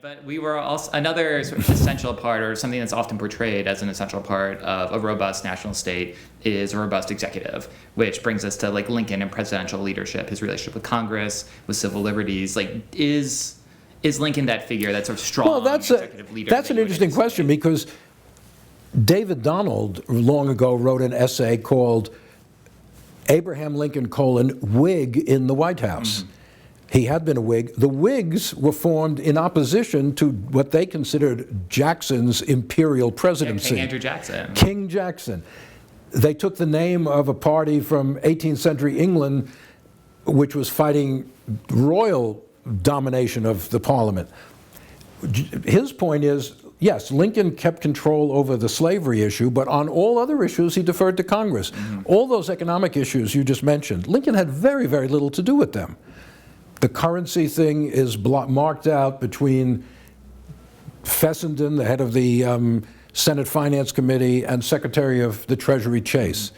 But we were also another sort of essential part, or something that's often portrayed as an essential part of a robust national state, is a robust executive, which brings us to like Lincoln and presidential leadership, his relationship with Congress, with civil liberties. Like, is Lincoln that figure, that sort of strong executive leader? That's an interesting question, because David Donald long ago wrote an essay called Abraham Lincoln, Whig in the White House. Mm-hmm. He had been a Whig. The Whigs were formed in opposition to what they considered Jackson's imperial presidency. King Andrew Jackson. King Jackson. They took the name of a party from 18th century England, which was fighting royal domination of the Parliament. His point is, yes, Lincoln kept control over the slavery issue, but on all other issues, he deferred to Congress. Mm-hmm. All those economic issues you just mentioned, Lincoln had very, very little to do with them. The currency thing is marked out between Fessenden, the head of the Senate Finance Committee, and Secretary of the Treasury Chase.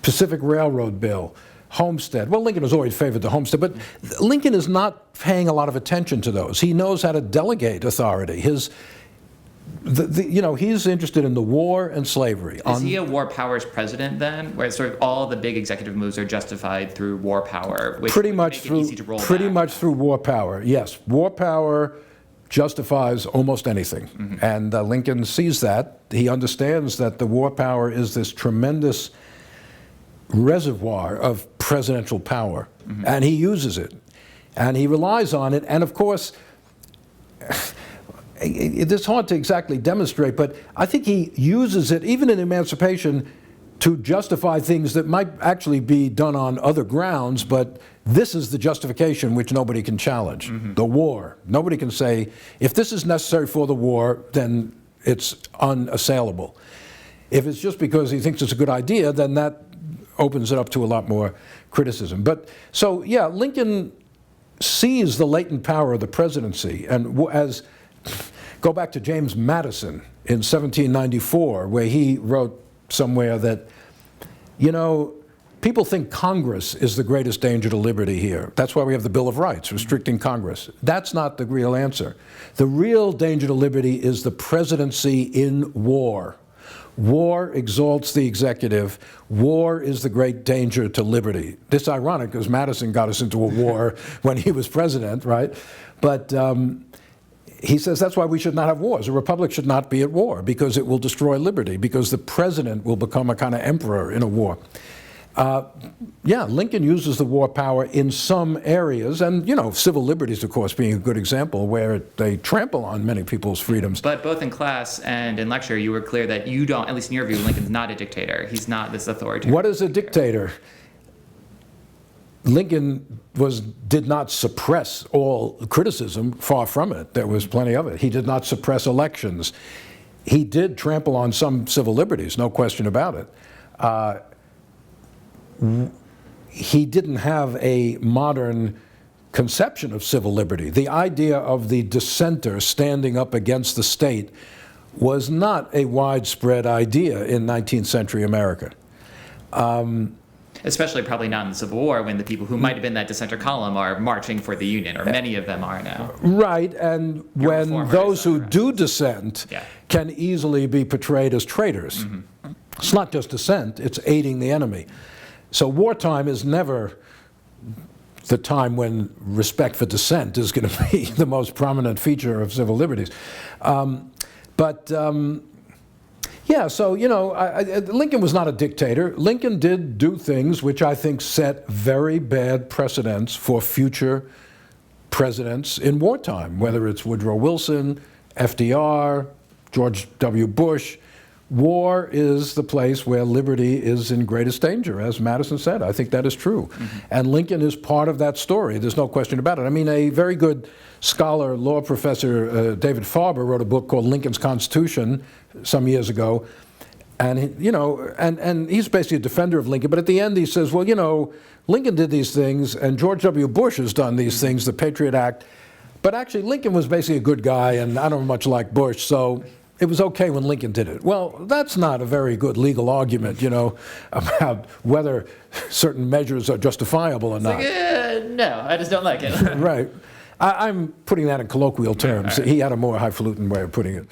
Pacific Railroad bill, Homestead. Well, Lincoln has always favored the Homestead, but Lincoln is not paying a lot of attention to those. He knows how to delegate authority. He's interested in the war and slavery. Is he a war powers president then, where sort of all the big executive moves are justified through war power, which pretty would much make it easy to roll pretty back? much through war power? Yes, war power justifies almost anything, mm-hmm. and Lincoln sees that. He understands that the war power is this tremendous reservoir of presidential power, mm-hmm. and he uses it, and he relies on it, and of course. It's hard to exactly demonstrate, but I think he uses it, even in emancipation, to justify things that might actually be done on other grounds, but this is the justification which nobody can challenge. Mm-hmm. The war. Nobody can say, if this is necessary for the war, then it's unassailable. If it's just because he thinks it's a good idea, then that opens it up to a lot more criticism. But so, yeah, Lincoln sees the latent power of the presidency, and go back to James Madison in 1794, where he wrote somewhere that, people think Congress is the greatest danger to liberty here. That's why we have the Bill of Rights, restricting Congress. That's not the real answer. The real danger to liberty is the presidency in war. War exalts the executive. War is the great danger to liberty. It's ironic, because Madison got us into a war when he was president, right? But he says that's why we should not have wars. A republic should not be at war, because it will destroy liberty, because the president will become a kind of emperor in a war. Lincoln uses the war power in some areas, and civil liberties, of course, being a good example, where they trample on many people's freedoms. But both in class and in lecture, you were clear that you don't, at least in your view, Lincoln's not a dictator. He's not this authoritarian. What is a dictator? Lincoln did not suppress all criticism, far from it. There was plenty of it. He did not suppress elections. He did trample on some civil liberties, no question about it. He didn't have a modern conception of civil liberty. The idea of the dissenter standing up against the state was not a widespread idea in 19th century America. Especially probably not in the Civil War, when the people who might have been that dissenter column are marching for the Union, or many of them are now. Right, and when those who do dissent can easily be portrayed as traitors. Mm-hmm. It's not just dissent, it's aiding the enemy. So wartime is never the time when respect for dissent is going to be the most prominent feature of civil liberties. Lincoln was not a dictator. Lincoln did do things which I think set very bad precedents for future presidents in wartime, whether it's Woodrow Wilson, FDR, George W. Bush. War is the place where liberty is in greatest danger, as Madison said. I think that is true. Mm-hmm. And Lincoln is part of that story. There's no question about it. I mean, a very good scholar, law professor, David Farber, wrote a book called Lincoln's Constitution some years ago. And, and he's basically a defender of Lincoln. But at the end, he says, well, Lincoln did these things, and George W. Bush has done these things, the Patriot Act. But actually, Lincoln was basically a good guy, and I don't much like Bush, so it was okay when Lincoln did it. Well, that's not a very good legal argument, about whether certain measures are justifiable or not. No, I just don't like it. Right. I'm putting that in colloquial terms. He had a more highfalutin way of putting it.